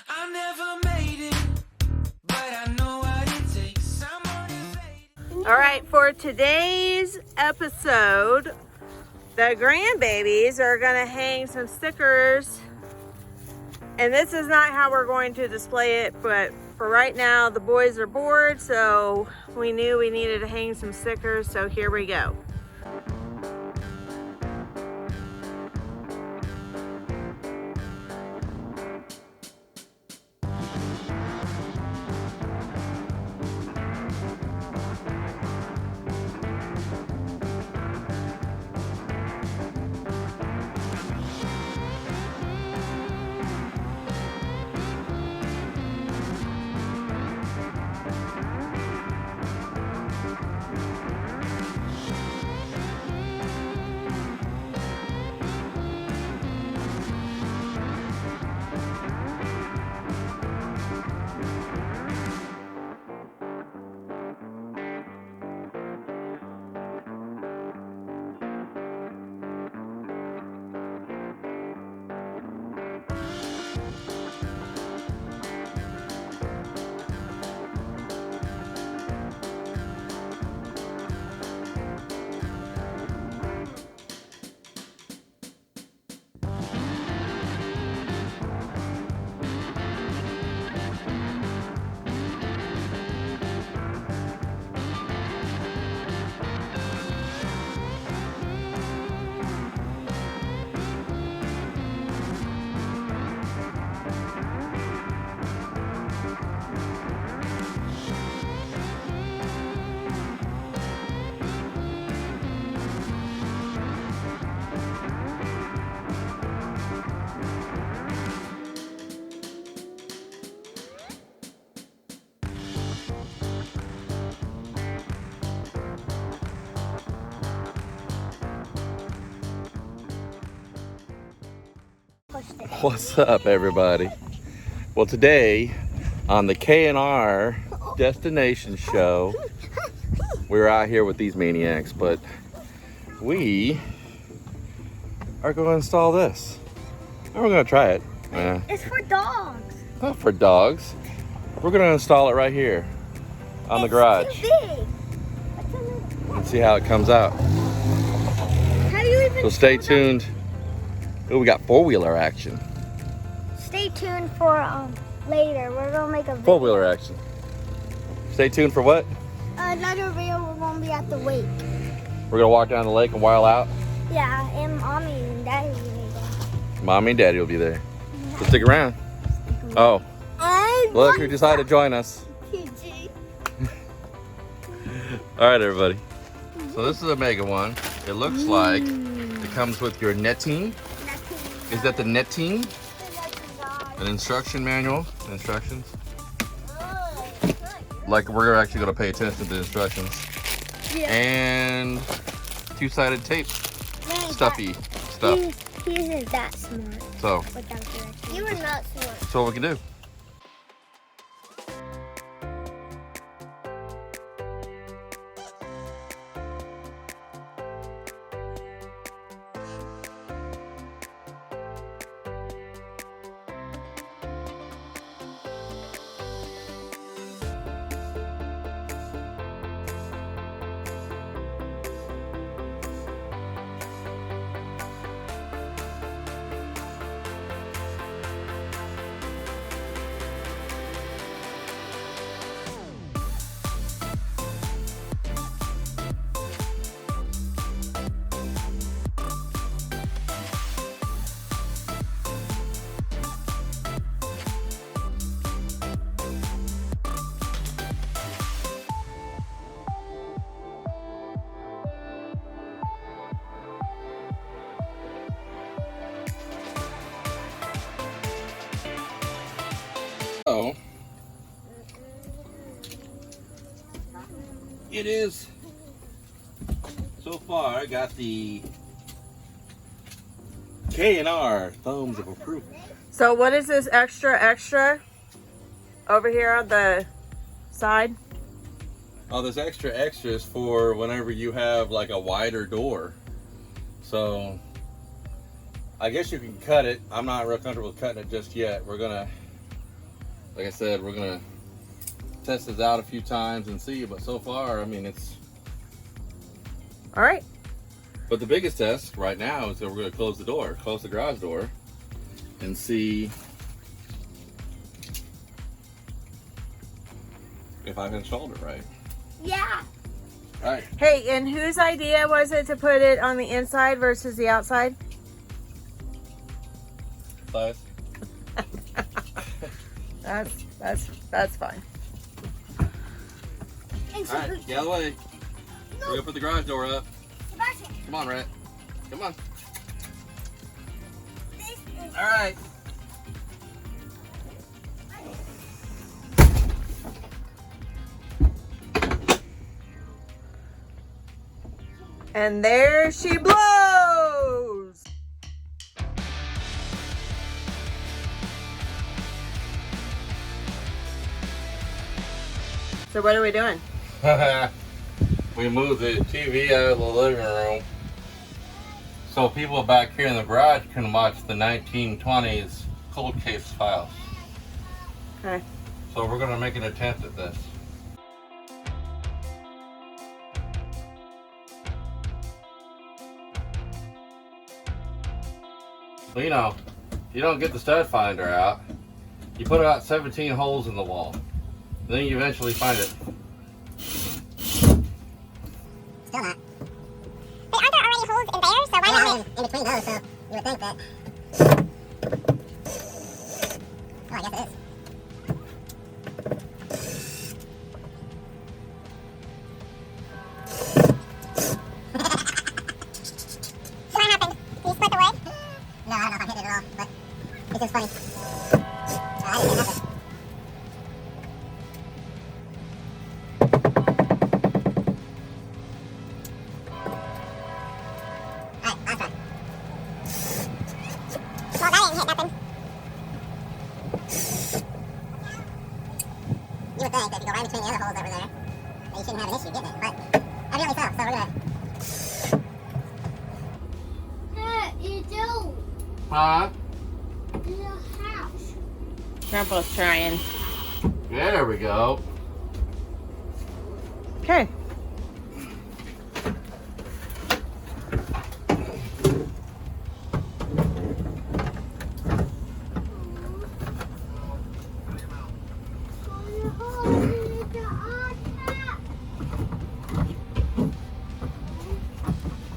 I never made it, but I know what it takes. Someone is All right, for today's episode, the grandbabies are gonna hang some stickers. And this is not how we're going to display it, but for right now, the boys are bored, so we knew we needed to hang some stickers, so here we go. What's up, everybody? Well, today on the K&R destination show, we're out here with these maniacs, but we are going to install this. And we're going to try it. It's for dogs. Not for dogs. We're going to install it right here on the garage. It's too big. And see how it comes out. How do you even? So stay tuned. Oh, we got four-wheeler action. Stay tuned for later. We're gonna make a video. Four-wheeler action. Stay tuned for what? Another video. We're gonna be at the lake. We're going to walk down the lake and while out. Yeah, and mommy and daddy will be there. Mommy and Daddy will be there. So stick around. Oh, look who decided to join us. PG. All right, everybody. So this is a mega one. It looks like it comes with your netting. Is that the netting? An instruction manual? Instructions? Like we're actually going to pay attention to the instructions. Yeah. And two-sided tape. Stuffy stuff. He isn't that smart. So Without directions. You are not smart. that's what we can do. So it is so far got the K&R thumbs of approval. So what is this extra over here on the side? Oh, there's extras for whenever you have like a wider door. So I guess you can cut it. I'm not real comfortable with cutting it just yet. We're gonna like I said, we're gonna test this out a few times and see, but so far, I mean, it's... All right. But the biggest test right now is that we're gonna close the garage door, and see if I've installed it right. Yeah. All right. Hey, and whose idea was it to put it on the inside versus the outside? Size. That's fine. And All right, get out of the way. We're gonna put the garage door up. Sebastian, Come on, Rhett. Come on. this is All right. And there she blows. So what are we doing? We moved the TV out of the living room so people back here in the garage can watch the 1920s cold case files. Okay. So we're gonna make an attempt at this. Well, you know, you don't get the stud finder out. You put about 17 holes in the wall. Then you eventually find it. still not. But aren't there already holes in there? So why not in between those? So you would think that. Oh, I guess it is. So what happened? Did you split the wood? No, I don't know if I hit it at all, but it's just funny. I didn't hit nothing. Alright, last try. Well, that didn't hit nothing. You would think that if you go right between the other holes over there, that you shouldn't have an issue getting it, but evidently so, so we're gonna... You do. Huh? In the house. Grandpa's trying. There we go. Okay.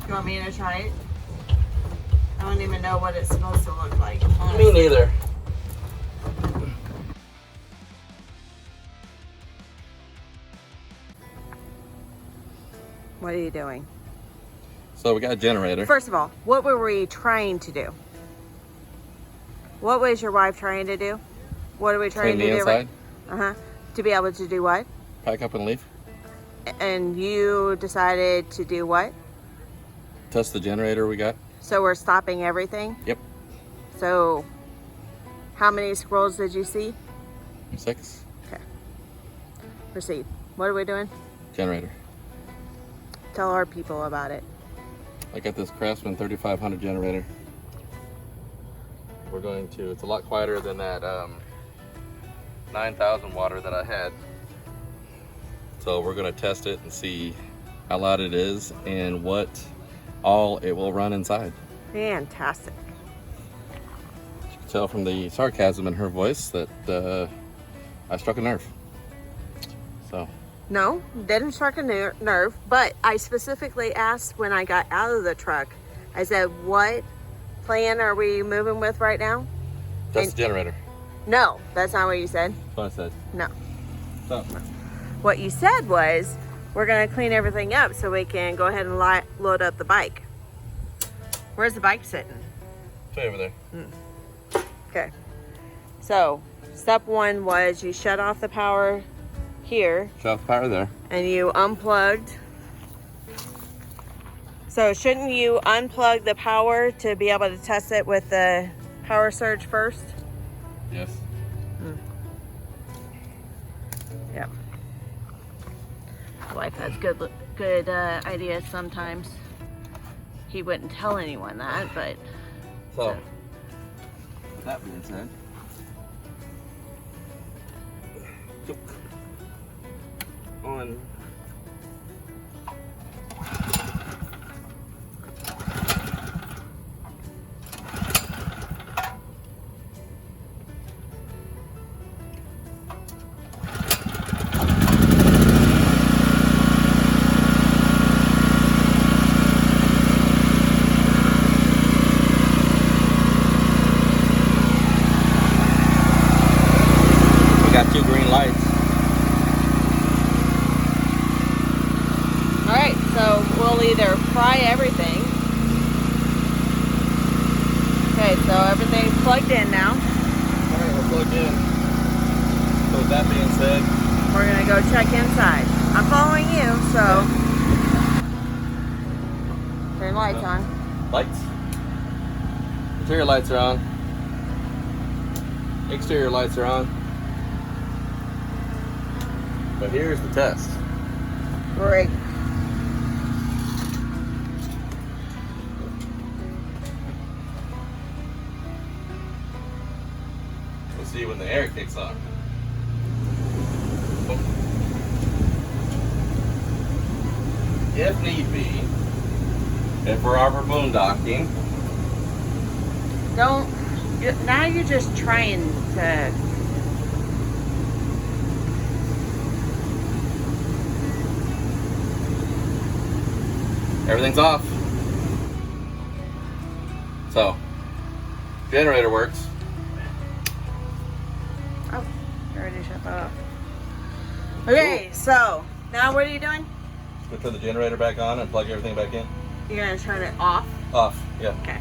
You want me to try it? I don't even know what it's supposed to look like. Me neither. What are you doing? So we got a generator. First of all, what were we trying to do? What was your wife trying to do? What are we trying Clean to the do? inside, Uh-huh. To be able to do what? pack up and leave. And you decided to do what? Test the generator we got. So we're stopping everything? Yep. So how many squirrels did you see? 6. Okay. Proceed. What are we doing? Generator. Tell our people about it. I got this Craftsman 3500 generator. We're going to, it's a lot quieter than that 9,000 water that I had. So we're going to test it and see how loud it is and what all it will run inside. Fantastic. You can tell from the sarcasm in her voice that I struck a nerve. So No, didn't strike a nerve, but I specifically asked when I got out of the truck, I said, what plan are we moving with right now? that's the generator. No, that's not what you said. That's what I said. No. So What you said was, we're gonna clean everything up so we can go ahead and load up the bike. Where's the bike sitting? it's way over there. Okay. So, step one was you shut off the power here Shut off the power there. and you unplugged. So shouldn't you unplug the power to be able to test it with the power surge first? Yes. Yep. Wife has good ideas sometimes. He wouldn't tell anyone that, but So that being said, On. Got 2 green lights. All right, so we'll either fry everything. Okay, so everything's plugged in now. Alright, we're plugged in. So with that being said, We're gonna go check inside. I'm following you, so. Turn lights on. lights. Interior lights are on. Exterior lights are on. But here's the test. Great. We'll see when the air kicks on. If need be, if we're ever boondocking, Don't. Now you're just trying to. everything's off. So, generator works. Oh, I already shut that off. Okay, so now what are you doing? We put the generator back on and plug everything back in. You're gonna turn it off. Off, yeah. Okay.